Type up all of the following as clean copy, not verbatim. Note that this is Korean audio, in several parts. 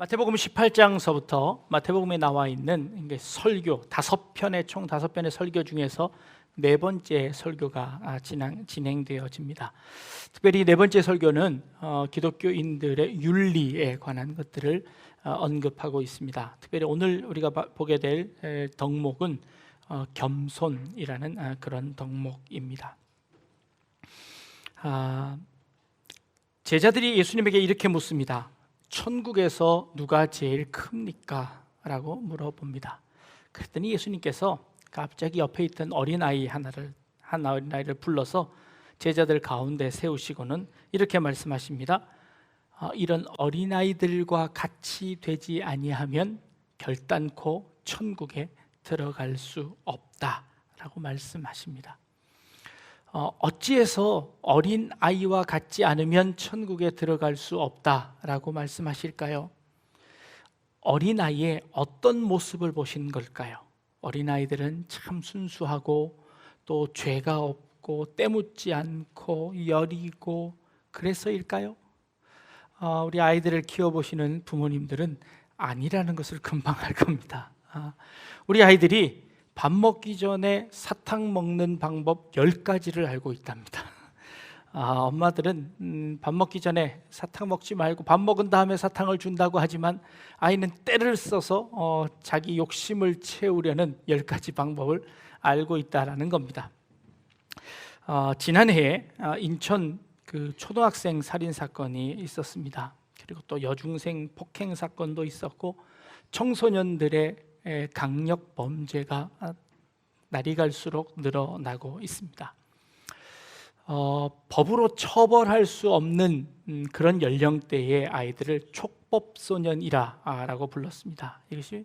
마태복음 18장서부터 마태복음에 나와 있는 설교 총 5편의 설교 중에서 네 번째 설교가 진행되어집니다. 특별히 네 번째 설교는 기독교인들의 윤리에 관한 것들을 언급하고 있습니다. 특별히 오늘 우리가 보게 될 덕목은 겸손이라는 그런 덕목입니다. 제자들이 예수님에게 이렇게 묻습니다. 천국에서 누가 제일 큽니까? 라고 물어봅니다. 그랬더니 예수님께서 갑자기 옆에 있던 한 어린아이를 불러서 제자들 가운데 세우시고는 이렇게 말씀하십니다. 이런 어린아이들과 같이 되지 아니하면 결단코 천국에 들어갈 수 없다라고 말씀하십니다. 어찌해서 어린 아이와 같지 않으면 천국에 들어갈 수 없다라고 말씀하실까요? 어린 아이의 어떤 모습을 보신 걸까요? 어린 아이들은 참 순수하고 또 죄가 없고 때묻지 않고 여리고 그래서일까요? 우리 아이들을 키워보시는 부모님들은 아니라는 것을 금방 알 겁니다. 우리 아이들이 밥 먹기 전에 사탕 먹는 방법 10가지를 알고 있답니다. 엄마들은 밥 먹기 전에 사탕 먹지 말고 밥 먹은 다음에 사탕을 준다고 하지만 아이는 때를 써서 자기 욕심을 채우려는 10가지 방법을 알고 있다는 겁니다. 지난해에 인천 초등학생 살인 사건이 있었습니다. 그리고 또 여중생 폭행 사건도 있었고 청소년들의 강력 범죄가 날이 갈수록 늘어나고 있습니다. 법으로 처벌할 수 없는 그런 연령대의 아이들을 촉법소년이라고 불렀습니다. 이것이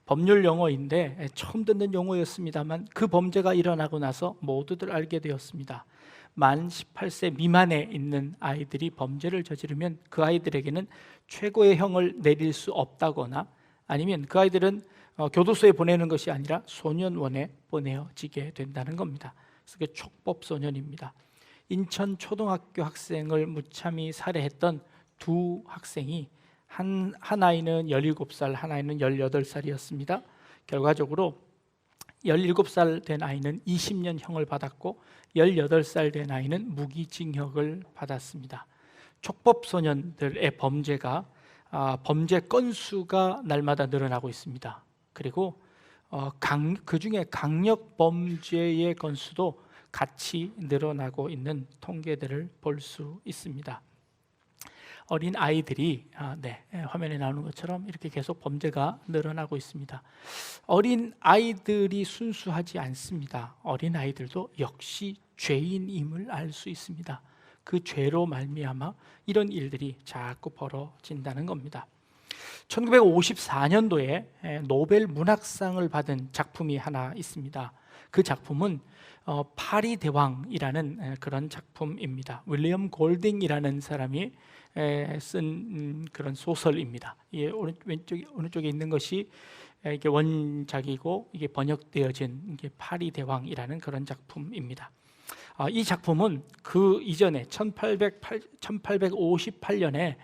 법률 용어인데 처음 듣는 용어였습니다만 그 범죄가 일어나고 나서 모두들 알게 되었습니다. 만 18세 미만에 있는 아이들이 범죄를 저지르면 그 아이들에게는 최고의 형을 내릴 수 없다거나 아니면 그 아이들은 교도소에 보내는 것이 아니라 소년원에 보내어지게 된다는 겁니다. 그래서 그게 촉법소년입니다. 인천 초등학교 학생을 무참히 살해했던 두 학생이 한 아이는 17살, 한 아이는 18살이었습니다. 결과적으로 17살 된 아이는 20년 형을 받았고 18살 된 아이는 무기징역을 받았습니다. 촉법소년들의 범죄가 범죄 건수가 날마다 늘어나고 있습니다. 그리고 그 중에 강력 범죄의 건수도 같이 늘어나고 있는 통계들을 볼 수 있습니다. 어린 아이들이 화면에 나오는 것처럼 이렇게 계속 범죄가 늘어나고 있습니다. 어린 아이들이 순수하지 않습니다. 어린 아이들도 역시 죄인임을 알 수 있습니다. 그 죄로 말미암아 이런 일들이 자꾸 벌어진다는 겁니다. 1954년도에 노벨 문학상을 받은 작품이 하나 있습니다. 그 작품은 파리 대왕이라는 그런 작품입니다. 윌리엄 골딩이라는 사람이 쓴 그런 소설입니다. 오른쪽에 있는 것이 이게 원작이고 이게 번역되어진 이게 파리 대왕이라는 그런 작품입니다. 이 작품은 그 이전에 1858년에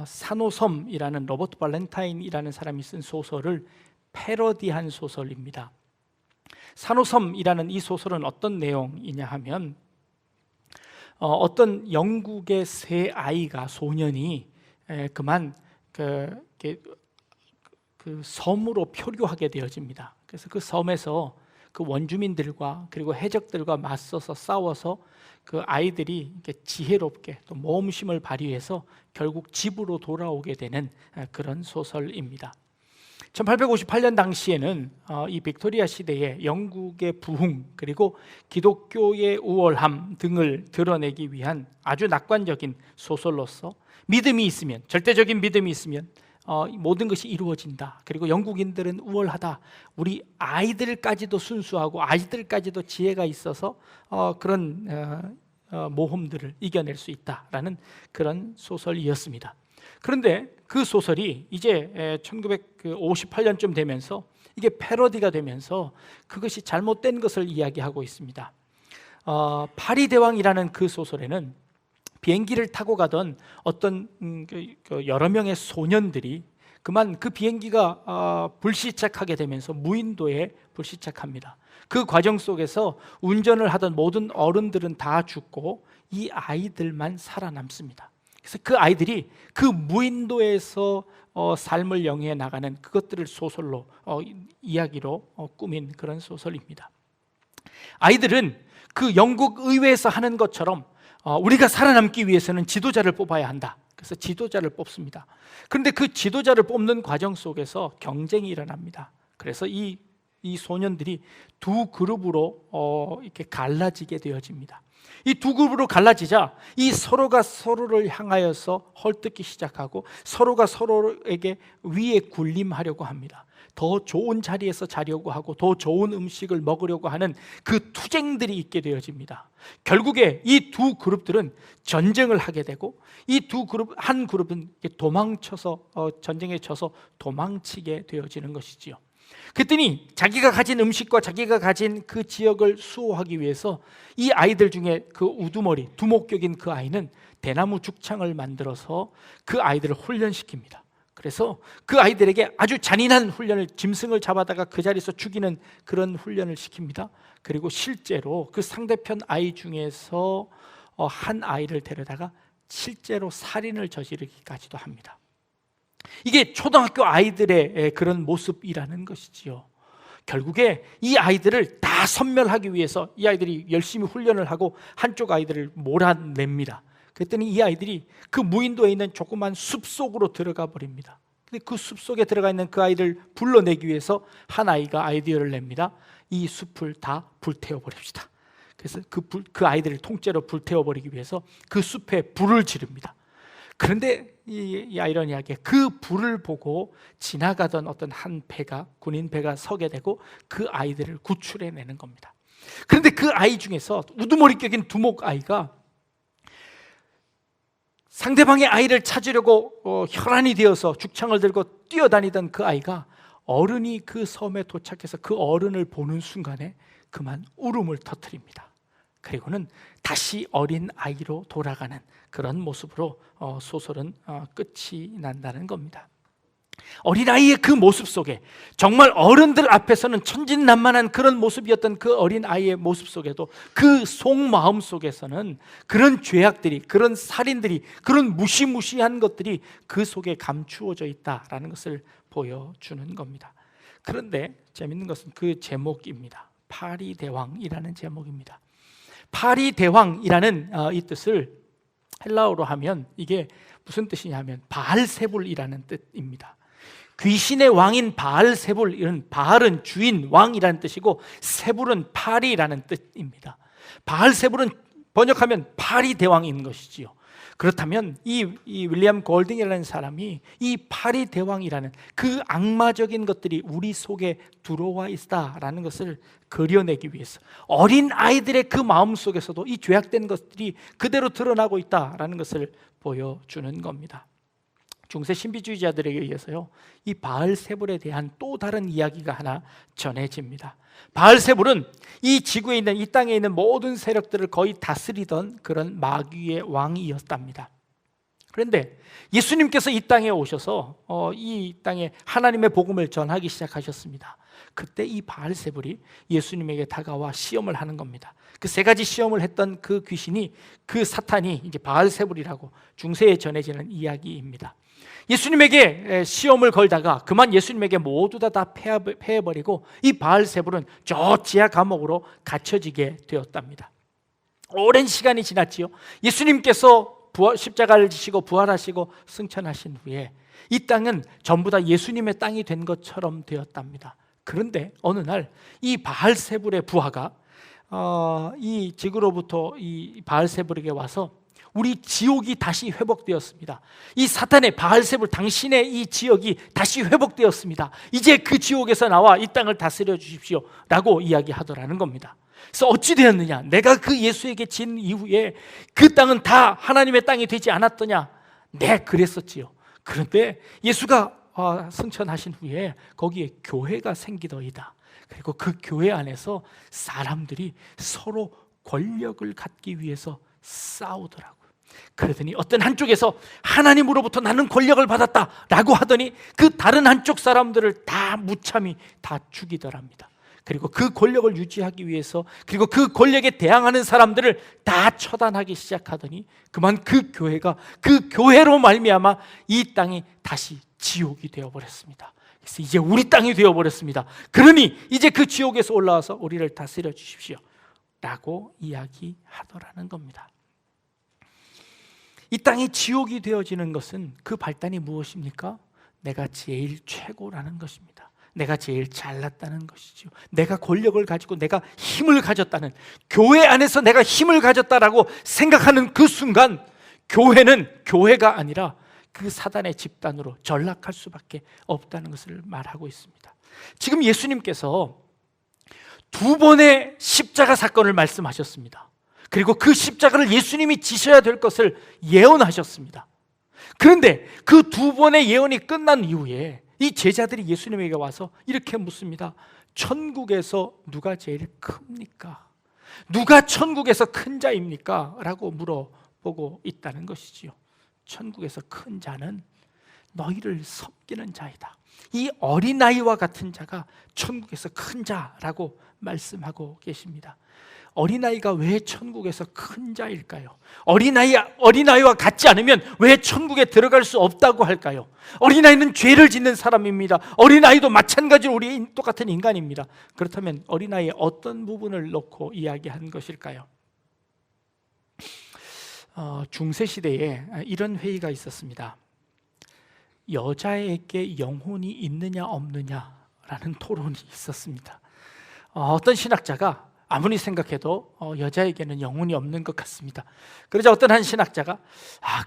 산호섬이라는 로버트 발렌타인이라는 사람이 쓴 소설을 패러디한 소설입니다. 산호섬이라는 이 소설은 어떤 내용이냐 하면 어떤 영국의 세 아이가 소년이 그만 그 섬으로 표류하게 되어집니다. 그래서 그 섬에서 그 원주민들과 그리고 해적들과 맞서서 싸워서 그 아이들이 지혜롭게 또 모험심을 발휘해서 결국 집으로 돌아오게 되는 그런 소설입니다. 1858년 당시에는 이 빅토리아 시대에 영국의 부흥 그리고 기독교의 우월함 등을 드러내기 위한 아주 낙관적인 소설로서 믿음이 있으면, 절대적인 믿음이 있으면 모든 것이 이루어진다. 그리고 영국인들은 우월하다. 우리 아이들까지도 순수하고 아이들까지도 지혜가 있어서 그런 모험들을 이겨낼 수 있다라는 그런 소설이었습니다. 그런데 그 소설이 이제 1958년쯤 되면서 이게 패러디가 되면서 그것이 잘못된 것을 이야기하고 있습니다. 파리 대왕이라는 그 소설에는 비행기를 타고 가던 어떤 여러 명의 소년들이 그만 그 비행기가 불시착하게 되면서 무인도에 불시착합니다. 그 과정 속에서 운전을 하던 모든 어른들은 다 죽고 이 아이들만 살아남습니다. 그래서 그 아이들이 그 무인도에서 삶을 영위해 나가는 그것들을 소설로 이야기로 꾸민 그런 소설입니다. 아이들은 그 영국 의회에서 하는 것처럼 우리가 살아남기 위해서는 지도자를 뽑아야 한다. 그래서 지도자를 뽑습니다. 그런데 그 지도자를 뽑는 과정 속에서 경쟁이 일어납니다. 그래서 이 소년들이 두 그룹으로 이렇게 갈라지게 되어집니다. 이 두 그룹으로 갈라지자 이 서로가 서로를 향하여서 헐뜯기 시작하고 서로가 서로에게 위에 군림하려고 합니다. 더 좋은 자리에서 자려고 하고 더 좋은 음식을 먹으려고 하는 그 투쟁들이 있게 되어집니다. 결국에 이 두 그룹들은 전쟁을 하게 되고 이 두 그룹, 한 그룹은 도망쳐서 전쟁에 져서 도망치게 되어지는 것이지요. 그랬더니 자기가 가진 음식과 자기가 가진 그 지역을 수호하기 위해서 이 아이들 중에 그 우두머리, 두목격인 그 아이는 대나무 죽창을 만들어서 그 아이들을 훈련시킵니다. 그래서 그 아이들에게 아주 잔인한 훈련을, 짐승을 잡아다가 그 자리에서 죽이는 그런 훈련을 시킵니다. 그리고 실제로 그 상대편 아이 중에서 한 아이를 데려다가 실제로 살인을 저지르기까지도 합니다. 이게 초등학교 아이들의 그런 모습이라는 것이지요. 결국에 이 아이들을 다 섬멸하기 위해서 이 아이들이 열심히 훈련을 하고 한쪽 아이들을 몰아냅니다. 그랬더니 이 아이들이 그 무인도에 있는 조그만 숲속으로 들어가 버립니다. 근데 그 숲속에 들어가 있는 그 아이를 불러내기 위해서 한 아이가 아이디어를 냅니다. 이 숲을 다 불태워 버립시다. 그래서 그 아이들을 통째로 불태워 버리기 위해서 그 숲에 불을 지릅니다. 그런데 이 아이러니하게 그 불을 보고 지나가던 어떤 한 배가, 군인 배가 서게 되고 그 아이들을 구출해내는 겁니다. 그런데 그 아이 중에서 우두머리 격인 두목 아이가 상대방의 아이를 찾으려고 혈안이 되어서 죽창을 들고 뛰어다니던 그 아이가 어른이 그 섬에 도착해서 그 어른을 보는 순간에 그만 울음을 터뜨립니다. 그리고는 다시 어린 아이로 돌아가는 그런 모습으로 소설은 끝이 난다는 겁니다. 어린아이의 그 모습 속에, 정말 어른들 앞에서는 천진난만한 그런 모습이었던 그 어린아이의 모습 속에도 그 속마음 속에서는 그런 죄악들이, 그런 살인들이, 그런 무시무시한 것들이 그 속에 감추어져 있다라는 것을 보여주는 겁니다. 그런데 재밌는 것은 그 제목입니다. 파리대왕이라는 제목입니다. 파리대왕이라는 이 뜻을 헬라어로 하면 이게 무슨 뜻이냐면 바알세불이라는 뜻입니다. 귀신의 왕인 바알세불, 이런 바알은 주인, 왕이라는 뜻이고 세불은 파리라는 뜻입니다. 바알세불은 번역하면 파리대왕인 것이지요. 그렇다면 이 윌리엄 골딩이라는 사람이 이 파리대왕이라는 그 악마적인 것들이 우리 속에 들어와 있다라는 것을 그려내기 위해서 어린 아이들의 그 마음 속에서도 이 죄악된 것들이 그대로 드러나고 있다라는 것을 보여주는 겁니다. 중세 신비주의자들에 의해서요, 이 바알세불에 대한 또 다른 이야기가 하나 전해집니다. 바알세불은 이 지구에 있는, 이 땅에 있는 모든 세력들을 거의 다스리던 그런 마귀의 왕이었답니다. 그런데 예수님께서 이 땅에 오셔서 이 땅에 하나님의 복음을 전하기 시작하셨습니다. 그때 이 바알세불이 예수님에게 다가와 시험을 하는 겁니다. 그 세 가지 시험을 했던 그 귀신이, 그 사탄이 이제 바알세불이라고 중세에 전해지는 이야기입니다. 예수님에게 시험을 걸다가 그만 예수님에게 모두 다 패해버리고 이 바알세불은 저 지하 감옥으로 갇혀지게 되었답니다. 오랜 시간이 지났지요. 예수님께서 십자가를 지시고 부활하시고 승천하신 후에 이 땅은 전부 다 예수님의 땅이 된 것처럼 되었답니다. 그런데 어느 날 이 바알세불의 부하가 이 지구로부터 이 바알세불에게 와서 우리 지옥이 다시 회복되었습니다. 이 사탄의 바알세불, 당신의 이 지역이 다시 회복되었습니다. 이제 그 지옥에서 나와 이 땅을 다스려 주십시오 라고 이야기하더라는 겁니다. 그래서 어찌 되었느냐, 내가 그 예수에게 진 이후에 그 땅은 다 하나님의 땅이 되지 않았더냐. 네, 그랬었지요. 그런데 예수가 승천하신 후에 거기에 교회가 생기더이다. 그리고 그 교회 안에서 사람들이 서로 권력을 갖기 위해서 싸우더라고요. 그러더니 어떤 한쪽에서 하나님으로부터 나는 권력을 받았다라고 하더니 그 다른 한쪽 사람들을 다 무참히 다 죽이더랍니다. 그리고 그 권력을 유지하기 위해서, 그리고 그 권력에 대항하는 사람들을 다 처단하기 시작하더니 그만 그 교회가, 그 교회로 말미암아 이 땅이 다시 지옥이 되어버렸습니다. 그래서 이제 우리 땅이 되어버렸습니다. 그러니 이제 그 지옥에서 올라와서 우리를 다스려 주십시오 라고 이야기하더라는 겁니다. 이 땅이 지옥이 되어지는 것은 그 발단이 무엇입니까? 내가 제일 최고라는 것입니다. 내가 제일 잘났다는 것이죠. 내가 권력을 가지고 내가 힘을 가졌다는, 교회 안에서 내가 힘을 가졌다라고 생각하는 그 순간 교회는 교회가 아니라 그 사단의 집단으로 전락할 수밖에 없다는 것을 말하고 있습니다. 지금 예수님께서 2번의 십자가 사건을 말씀하셨습니다. 그리고 그 십자가를 예수님이 지셔야 될 것을 예언하셨습니다. 그런데 그 2번의 예언이 끝난 이후에 이 제자들이 예수님에게 와서 이렇게 묻습니다. 천국에서 누가 제일 큽니까? 누가 천국에서 큰 자입니까? 라고 물어보고 있다는 것이지요. 천국에서 큰 자는 너희를 섬기는 자이다. 이 어린아이와 같은 자가 천국에서 큰 자라고 말씀하고 계십니다. 어린아이가 왜 천국에서 큰 자일까요? 어린아이와 같지 않으면 왜 천국에 들어갈 수 없다고 할까요? 어린아이는 죄를 짓는 사람입니다. 어린아이도 마찬가지로 우리 똑같은 인간입니다. 그렇다면 어린아이의 어떤 부분을 놓고 이야기한 것일까요? 중세시대에 이런 회의가 있었습니다. 여자에게 영혼이 있느냐 없느냐라는 토론이 있었습니다. 어떤 신학자가 아무리 생각해도 여자에게는 영혼이 없는 것 같습니다. 그러자 어떤 한 신학자가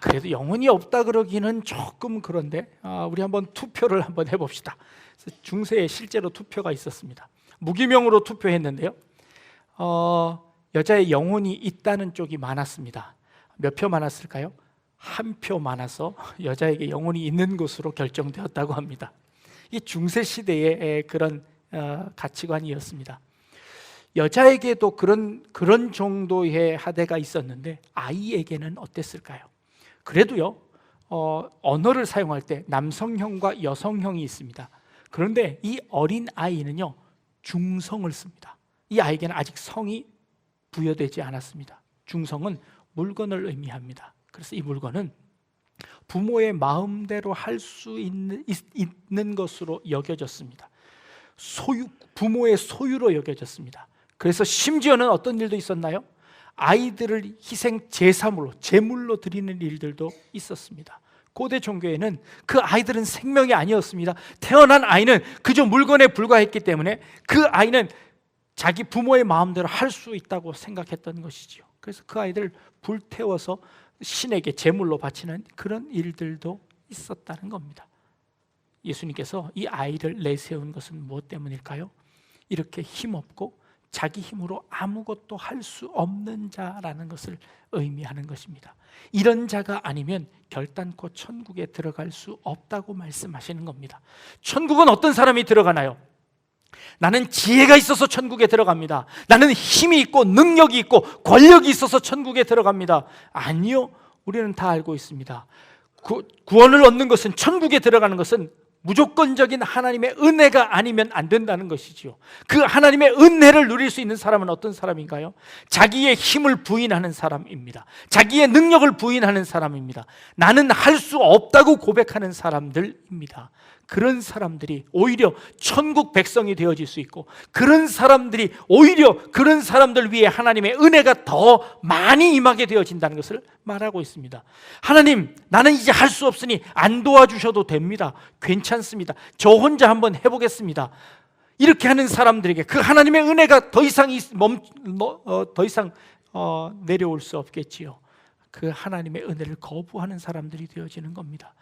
그래도 영혼이 없다 그러기는 조금 그런데 우리 한번 투표를 한번 해봅시다. 그래서 중세에 실제로 투표가 있었습니다. 무기명으로 투표했는데요, 여자의 영혼이 있다는 쪽이 많았습니다. 몇 표 많았을까요? 1표 많아서 여자에게 영혼이 있는 것으로 결정되었다고 합니다. 이 중세시대의 그런 가치관이었습니다. 여자에게도 그런 정도의 하대가 있었는데 아이에게는 어땠을까요? 그래도요, 언어를 사용할 때 남성형과 여성형이 있습니다. 그런데 이 어린 아이는요, 중성을 씁니다. 이 아이에게는 아직 성이 부여되지 않았습니다. 중성은 물건을 의미합니다. 그래서 이 물건은 부모의 마음대로 할 수 있는 것으로 여겨졌습니다. 부모의 소유로 여겨졌습니다. 그래서 심지어는 어떤 일도 있었나요? 아이들을 희생 제사물로, 제물로 드리는 일들도 있었습니다. 고대 종교에는 그 아이들은 생명이 아니었습니다. 태어난 아이는 그저 물건에 불과했기 때문에 그 아이는 자기 부모의 마음대로 할 수 있다고 생각했던 것이죠. 그래서 그 아이들을 불태워서 신에게 제물로 바치는 그런 일들도 있었다는 겁니다. 예수님께서 이 아이를 내세운 것은 무엇 때문일까요? 이렇게 힘없고 자기 힘으로 아무것도 할 수 없는 자라는 것을 의미하는 것입니다. 이런 자가 아니면 결단코 천국에 들어갈 수 없다고 말씀하시는 겁니다. 천국은 어떤 사람이 들어가나요? 나는 지혜가 있어서 천국에 들어갑니다. 나는 힘이 있고 능력이 있고 권력이 있어서 천국에 들어갑니다. 아니요, 우리는 다 알고 있습니다. 구원을 얻는 것은, 천국에 들어가는 것은 무조건적인 하나님의 은혜가 아니면 안 된다는 것이지요. 그 하나님의 은혜를 누릴 수 있는 사람은 어떤 사람인가요? 자기의 힘을 부인하는 사람입니다. 자기의 능력을 부인하는 사람입니다. 나는 할 수 없다고 고백하는 사람들입니다. 그런 사람들이 오히려 천국 백성이 되어질 수 있고, 그런 사람들이 오히려 그런 사람들 위해 하나님의 은혜가 더 많이 임하게 되어진다는 것을 말하고 있습니다. 하나님, 나는 이제 할 수 없으니 안 도와주셔도 됩니다. 괜찮습니다. 저 혼자 한번 해보겠습니다. 이렇게 하는 사람들에게 그 하나님의 은혜가 더 이상 내려올 수 없겠지요. 그 하나님의 은혜를 거부하는 사람들이 되어지는 겁니다.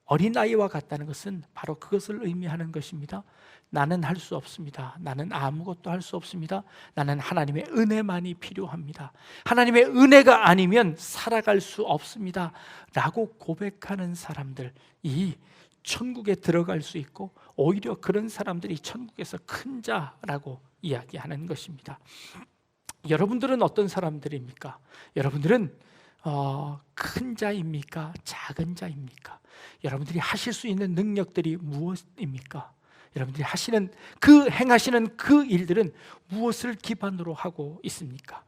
어린아이와 같다는 것은 바로 그것을 의미하는 것입니다. 나는 할 수 없습니다. 나는 아무것도 할 수 없습니다. 나는 하나님의 은혜만이 필요합니다. 하나님의 은혜가 아니면 살아갈 수 없습니다 라고 고백하는 사람들이 천국에 들어갈 수 있고, 오히려 그런 사람들이 천국에서 큰 자라고 이야기하는 것입니다. 여러분들은 어떤 사람들입니까? 여러분들은 큰 자입니까? 작은 자입니까? 여러분들이 하실 수 있는 능력들이 무엇입니까? 여러분들이 행하시는 그 일들은 무엇을 기반으로 하고 있습니까?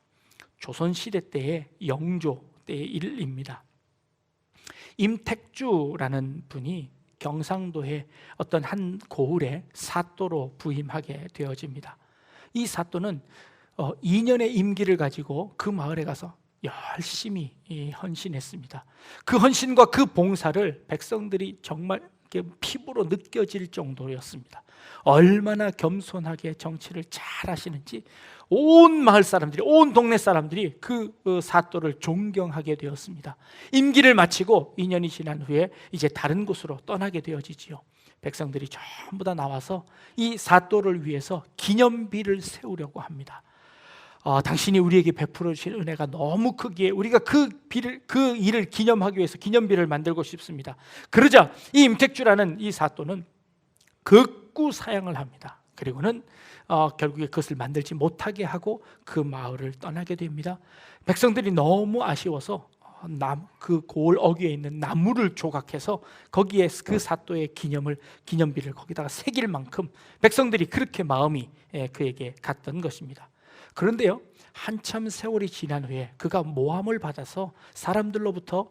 조선시대 때의 영조 때의 일입니다. 임택주라는 분이 경상도의 어떤 한 고을에 사또로 부임하게 되어집니다. 이 사또는 2년의 임기를 가지고 그 마을에 가서 열심히 헌신했습니다. 그 헌신과 그 봉사를 백성들이 정말 피부로 느껴질 정도였습니다. 얼마나 겸손하게 정치를 잘 하시는지 온 마을 사람들이, 온 동네 사람들이 그 사또를 존경하게 되었습니다. 임기를 마치고 2년이 지난 후에 이제 다른 곳으로 떠나게 되어지지요. 백성들이 전부 다 나와서 이 사또를 위해서 기념비를 세우려고 합니다. 당신이 우리에게 베풀어 주신 은혜가 너무 크기에 우리가 그 일을 기념하기 위해서 기념비를 만들고 싶습니다. 그러자 이 임택주라는 이 사또는 극구 사양을 합니다. 그리고는 결국에 그것을 만들지 못하게 하고 그 마을을 떠나게 됩니다. 백성들이 너무 아쉬워서 그 고을 어귀에 있는 나무를 조각해서 거기에 그 사또의 기념비를 거기다가 새길 만큼 백성들이 그렇게 마음이 그에게 갔던 것입니다. 그런데요, 한참 세월이 지난 후에 그가 모함을 받아서 사람들로부터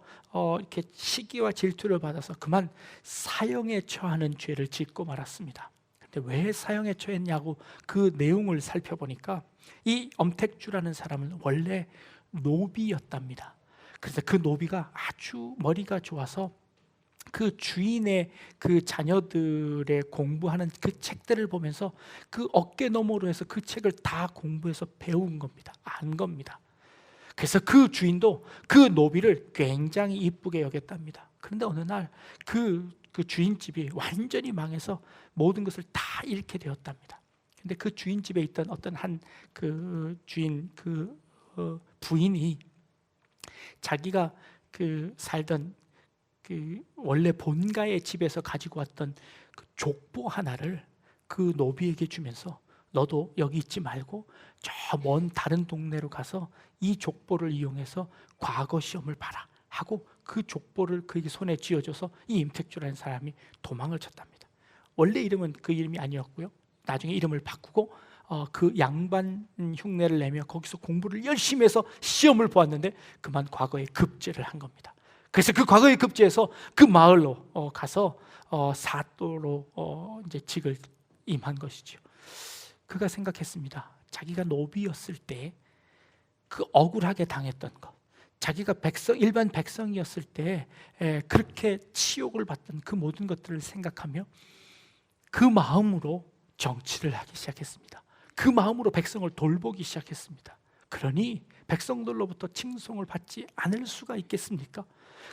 이렇게 시기와 질투를 받아서 그만 사형에 처하는 죄를 짓고 말았습니다. 근데 왜 사형에 처했냐고 그 내용을 살펴보니까 이 엄택주라는 사람은 원래 노비였답니다. 그래서 그 노비가 아주 머리가 좋아서 그 주인의 그 자녀들의 공부하는 그 책들을 보면서 그 어깨 너머로 해서 그 책을 다 공부해서 배운 겁니다. 안 겁니다. 그래서 그 주인도 그 노비를 굉장히 이쁘게 여겼답니다. 그런데 어느 날 그 주인집이 완전히 망해서 모든 것을 다 잃게 되었답니다. 근데 그 주인집에 있던 어떤 한 그 주인 부인이 자기가 살던 원래 본가의 집에서 가지고 왔던 그 족보 하나를 그 노비에게 주면서 너도 여기 있지 말고 저 먼 다른 동네로 가서 이 족보를 이용해서 과거 시험을 봐라 하고 그 족보를 그에게 손에 쥐어줘서 이 임택주라는 사람이 도망을 쳤답니다. 원래 이름은 그 이름이 아니었고요, 나중에 이름을 바꾸고 그 양반 흉내를 내며 거기서 공부를 열심히 해서 시험을 보았는데 그만 과거에 급제를 한 겁니다. 그래서 그 과거에 급제해서 그 마을로 가서 사또로 이제 직을 임한 것이죠. 그가 생각했습니다. 자기가 노비였을 때 그 억울하게 당했던 것, 자기가 일반 백성이었을 때 그렇게 치욕을 받던 그 모든 것들을 생각하며 그 마음으로 정치를 하기 시작했습니다. 그 마음으로 백성을 돌보기 시작했습니다. 그러니 백성들로부터 칭송을 받지 않을 수가 있겠습니까?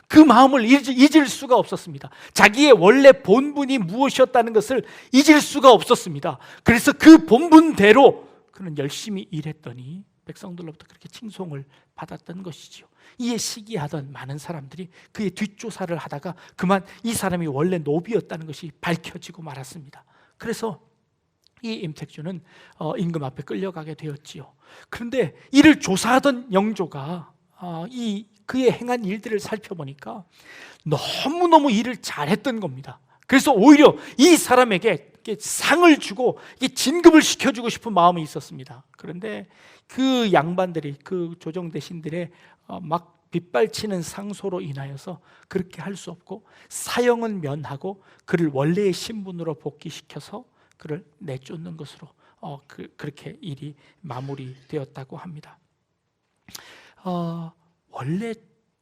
그 마음을 잊을 수가 없었습니다. 자기의 원래 본분이 무엇이었다는 것을 잊을 수가 없었습니다. 그래서 그 본분대로 그는 열심히 일했더니 백성들로부터 그렇게 칭송을 받았던 것이지요. 이에 시기하던 많은 사람들이 그의 뒷조사를 하다가 그만 이 사람이 원래 노비였다는 것이 밝혀지고 말았습니다. 그래서 이 임택주는 임금 앞에 끌려가게 되었지요. 그런데 이를 조사하던 영조가 그의 행한 일들을 살펴보니까 너무너무 일을 잘했던 겁니다. 그래서 오히려 이 사람에게 상을 주고 진급을 시켜주고 싶은 마음이 있었습니다. 그런데 그 양반들이, 그 조정 대신들의 막 빗발치는 상소로 인하여서 그렇게 할 수 없고 사형은 면하고 그를 원래의 신분으로 복귀시켜서 그를 내쫓는 것으로 그렇게 일이 마무리되었다고 합니다. 원래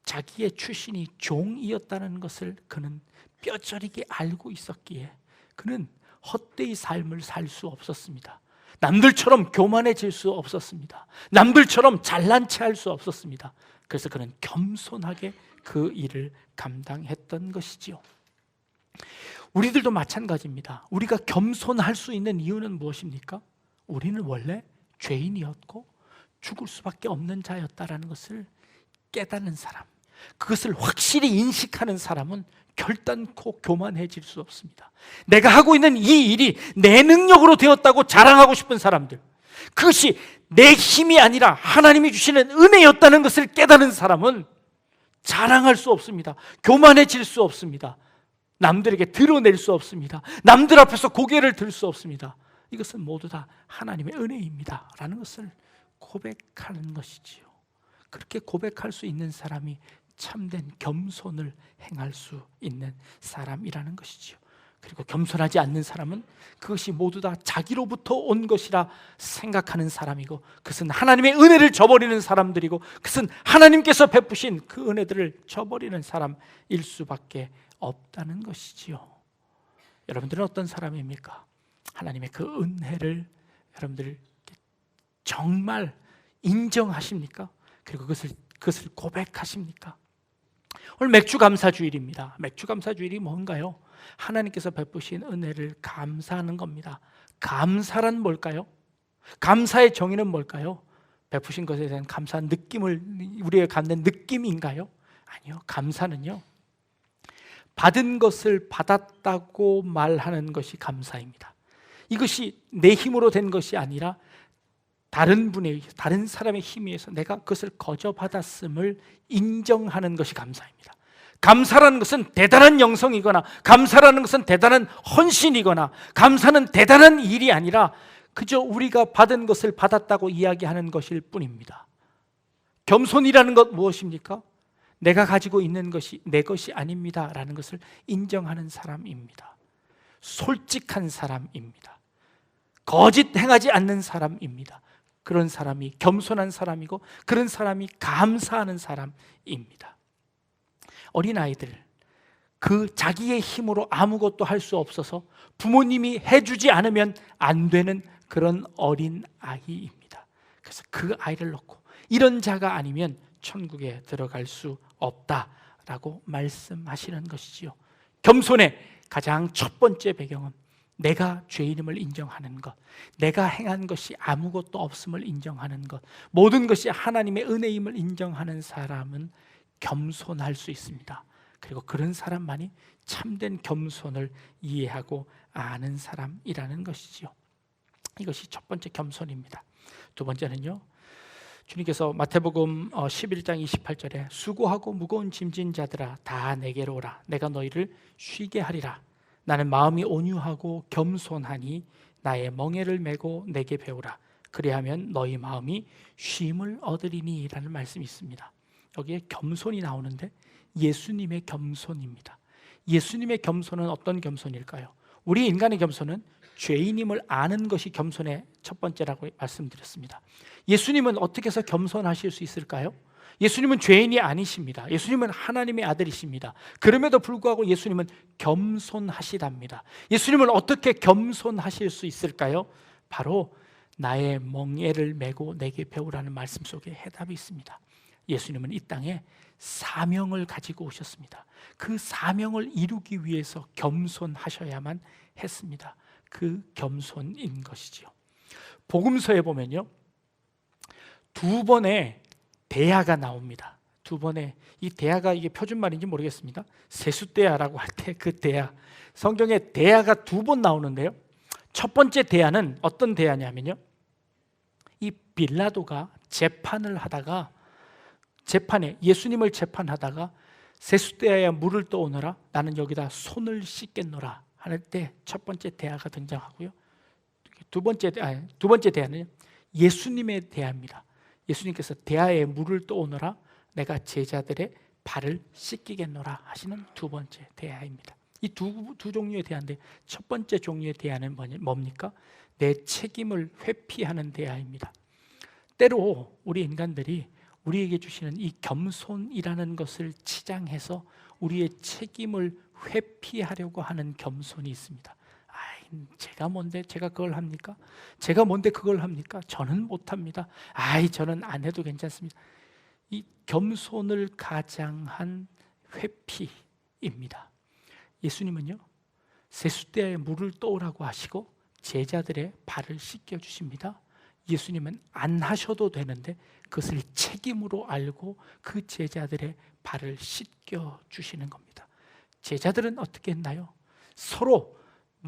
자기의 출신이 종이었다는 것을 그는 뼈저리게 알고 있었기에 그는 헛되이 삶을 살 수 없었습니다. 남들처럼 교만해질 수 없었습니다. 남들처럼 잘난 체 할 수 없었습니다. 그래서 그는 겸손하게 그 일을 감당했던 것이지요. 우리들도 마찬가지입니다. 우리가 겸손할 수 있는 이유는 무엇입니까? 우리는 원래 죄인이었고 죽을 수밖에 없는 자였다라는 것을 깨닫는 사람, 그것을 확실히 인식하는 사람은 결단코 교만해질 수 없습니다. 내가 하고 있는 이 일이 내 능력으로 되었다고 자랑하고 싶은 사람들, 그것이 내 힘이 아니라 하나님이 주시는 은혜였다는 것을 깨닫는 사람은 자랑할 수 없습니다. 교만해질 수 없습니다. 남들에게 드러낼 수 없습니다. 남들 앞에서 고개를 들 수 없습니다. 이것은 모두 다 하나님의 은혜입니다 라는 것을 고백하는 것이지요. 그렇게 고백할 수 있는 사람이 참된 겸손을 행할 수 있는 사람이라는 것이지요. 그리고 겸손하지 않는 사람은 그것이 모두 다 자기로부터 온 것이라 생각하는 사람이고, 그것은 하나님의 은혜를 저버리는 사람들이고, 그것은 하나님께서 베푸신 그 은혜들을 저버리는 사람일 수밖에 없다는 것이지요. 여러분들은 어떤 사람입니까? 하나님의 그 은혜를 여러분들 정말 인정하십니까? 그리고 그것을 고백하십니까? 오늘 맥주감사주일입니다. 맥주감사주일이 뭔가요? 하나님께서 베푸신 은혜를 감사하는 겁니다. 감사란 뭘까요? 감사의 정의는 뭘까요? 베푸신 것에 대한 감사한 느낌을 우리가 갖는 느낌인가요? 아니요. 감사는요, 받은 것을 받았다고 말하는 것이 감사입니다. 이것이 내 힘으로 된 것이 아니라 다른 사람의 힘에 의해서 내가 그것을 거저 받았음을 인정하는 것이 감사입니다. 감사라는 것은 대단한 영성이거나, 감사라는 것은 대단한 헌신이거나, 감사는 대단한 일이 아니라 그저 우리가 받은 것을 받았다고 이야기하는 것일 뿐입니다. 겸손이라는 것 무엇입니까? 내가 가지고 있는 것이 내 것이 아닙니다 라는 것을 인정하는 사람입니다. 솔직한 사람입니다. 거짓 행하지 않는 사람입니다. 그런 사람이 겸손한 사람이고, 그런 사람이 감사하는 사람입니다. 어린아이들, 그 자기의 힘으로 아무것도 할 수 없어서 부모님이 해주지 않으면 안 되는 그런 어린아이입니다. 그래서 그 아이를 놓고 이런 자가 아니면 천국에 들어갈 수 없다라고 말씀하시는 것이지요. 겸손의 가장 첫 번째 배경은 내가 죄인임을 인정하는 것, 내가 행한 것이 아무것도 없음을 인정하는 것, 모든 것이 하나님의 은혜임을 인정하는 사람은 겸손할 수 있습니다. 그리고 그런 사람만이 참된 겸손을 이해하고 아는 사람이라는 것이지요. 이것이 첫 번째 겸손입니다. 두 번째는요, 주님께서 마태복음 11장 28절에 수고하고 무거운 짐진 자들아 다 내게로 오라, 내가 너희를 쉬게 하리라. 나는 마음이 온유하고 겸손하니 나의 멍에를 메고 내게 배우라. 그리하면 너희 마음이 쉼을 얻으리니 라는 말씀이 있습니다. 여기에 겸손이 나오는데 예수님의 겸손입니다. 예수님의 겸손은 어떤 겸손일까요? 우리 인간의 겸손은 죄인임을 아는 것이 겸손의 첫 번째라고 말씀드렸습니다. 예수님은 어떻게 해서 겸손하실 수 있을까요? 예수님은 죄인이 아니십니다. 예수님은 하나님의 아들이십니다. 그럼에도 불구하고 예수님은 겸손하시답니다. 예수님은 어떻게 겸손하실 수 있을까요? 바로 나의 멍에를 메고 내게 배우라는 말씀 속에 해답이 있습니다. 예수님은 이 땅에 사명을 가지고 오셨습니다. 그 사명을 이루기 위해서 겸손하셔야만 했습니다. 그 겸손인 것이지요. 복음서에 보면요, 두 번의 대야가 나옵니다. 두 번의 이 대야가 이게 표준말인지 모르겠습니다. 세숫대야라고 할 때 그 대야, 성경에 대야가 두 번 나오는데요, 첫 번째 대야는 어떤 대야냐면요, 이 빌라도가 재판을 하다가 재판에 예수님을 재판하다가 세숫대야에 물을 떠오너라, 나는 여기다 손을 씻겠노라 할 때 첫 번째 대야가 등장하고요. 두 번째 대야는 예수님의 대야입니다. 예수님께서 대야에 물을 떠오너라, 내가 제자들의 발을 씻기겠노라 하시는 두 번째 대야입니다. 이 두 종류의 대야인데 첫 번째 종류의 대야는 뭡니까? 내 책임을 회피하는 대야입니다. 때로 우리 인간들이 우리에게 주시는 이 겸손이라는 것을 치장해서 우리의 책임을 회피하려고 하는 겸손이 있습니다. 제가 뭔데 제가 그걸 합니까? 제가 뭔데 그걸 합니까? 저는 못합니다. 저는 안 해도 괜찮습니다. 이 겸손을 가장한 회피입니다. 예수님은요, 세숫대야에 물을 떠오라고 하시고 제자들의 발을 씻겨 주십니다. 예수님은 안 하셔도 되는데 그것을 책임으로 알고 그 제자들의 발을 씻겨 주시는 겁니다. 제자들은 어떻게 했나요? 서로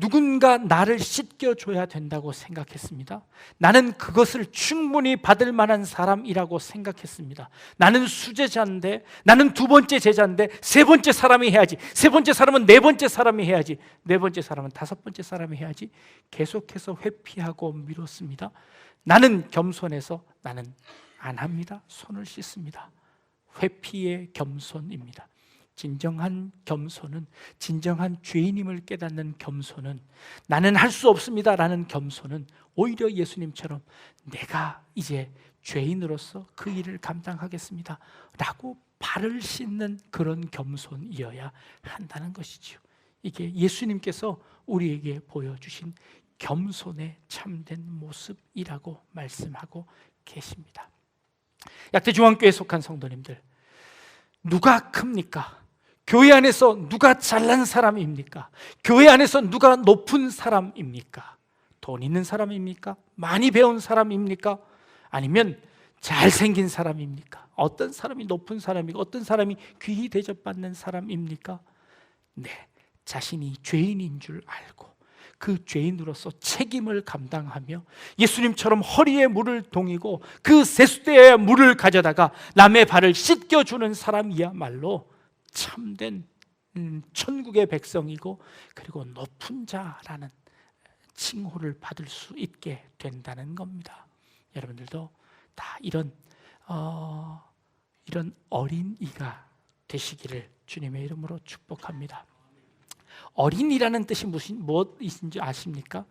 누군가 나를 씻겨줘야 된다고 생각했습니다. 나는 그것을 충분히 받을 만한 사람이라고 생각했습니다. 나는 수제자인데, 나는 두 번째 제자인데, 세 번째 사람이 해야지, 세 번째 사람은 네 번째 사람이 해야지, 네 번째 사람은 다섯 번째 사람이 해야지, 계속해서 회피하고 미뤘습니다. 나는 겸손해서 나는 안 합니다. 손을 씻습니다. 회피의 겸손입니다. 진정한 겸손은, 진정한 죄인임을 깨닫는 겸손은, 나는 할 수 없습니다라는 겸손은 오히려 예수님처럼 내가 이제 죄인으로서 그 일을 감당하겠습니다 라고 발을 씻는 그런 겸손이어야 한다는 것이지요. 이게 예수님께서 우리에게 보여주신 겸손의 참된 모습이라고 말씀하고 계십니다. 약대중앙교회에 속한 성도님들, 누가 큽니까? 교회 안에서 누가 잘난 사람입니까? 교회 안에서 누가 높은 사람입니까? 돈 있는 사람입니까? 많이 배운 사람입니까? 아니면 잘생긴 사람입니까? 어떤 사람이 높은 사람입니까? 어떤 사람이 귀히 대접받는 사람입니까? 네, 자신이 죄인인 줄 알고 그 죄인으로서 책임을 감당하며 예수님처럼 허리에 물을 동이고 그 세숫대에 물을 가져다가 남의 발을 씻겨주는 사람이야말로 참된 천국의 백성이고, 그리고 높은 자라는 칭호를 받을 수 있게 된다는 겁니다. 여러분들도 다 이런 어린이가 되시기를 주님의 이름으로 축복합니다. 어린이라는 뜻이 무엇인지 아십니까?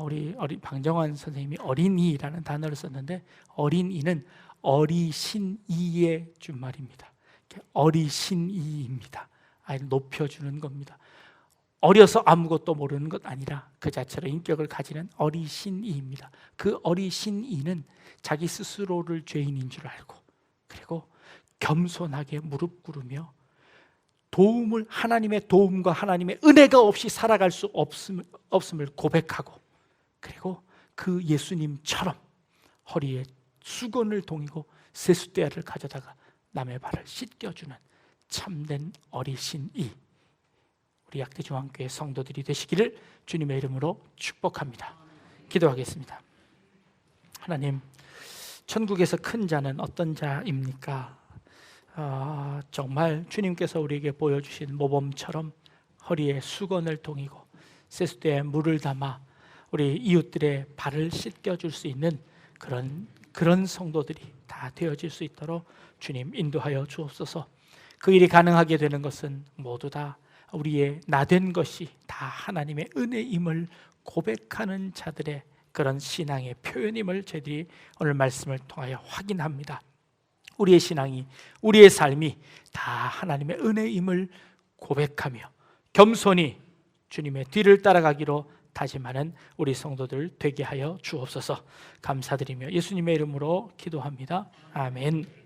우리 방정환 선생님이 어린이라는 단어를 썼는데, 어린이는 어리신이의 준말입니다. 어리신이입니다. 아이를 높여주는 겁니다. 어려서 아무것도 모르는 것 아니라 그 자체로 인격을 가지는 어리신이입니다. 그 어리신이는 자기 스스로를 죄인인 줄 알고, 그리고 겸손하게 무릎 꿇으며 하나님의 도움과 하나님의 은혜가 없이 살아갈 수 없음을 고백하고, 그리고 그 예수님처럼 허리에 수건을 동이고 세숫대야를 가져다가 남의 발을 씻겨주는 참된 어리신이 우리 약대중앙교회 성도들이 되시기를 주님의 이름으로 축복합니다. 기도하겠습니다. 하나님, 천국에서 큰 자는 어떤 자입니까? 정말 주님께서 우리에게 보여주신 모범처럼 허리에 수건을 동이고 세숫대에 물을 담아 우리 이웃들의 발을 씻겨줄 수 있는 그런 성도들이 다 되어질 수 있도록 주님 인도하여 주옵소서. 그 일이 가능하게 되는 것은 모두 다 우리의 나된 것이 다 하나님의 은혜임을 고백하는 자들의 그런 신앙의 표현임을 저희들이 오늘 말씀을 통하여 확인합니다. 우리의 신앙이, 우리의 삶이 다 하나님의 은혜임을 고백하며 겸손히 주님의 뒤를 따라가기로 다짐하는 우리 성도들 되게 하여 주옵소서. 감사드리며 예수님의 이름으로 기도합니다. 아멘.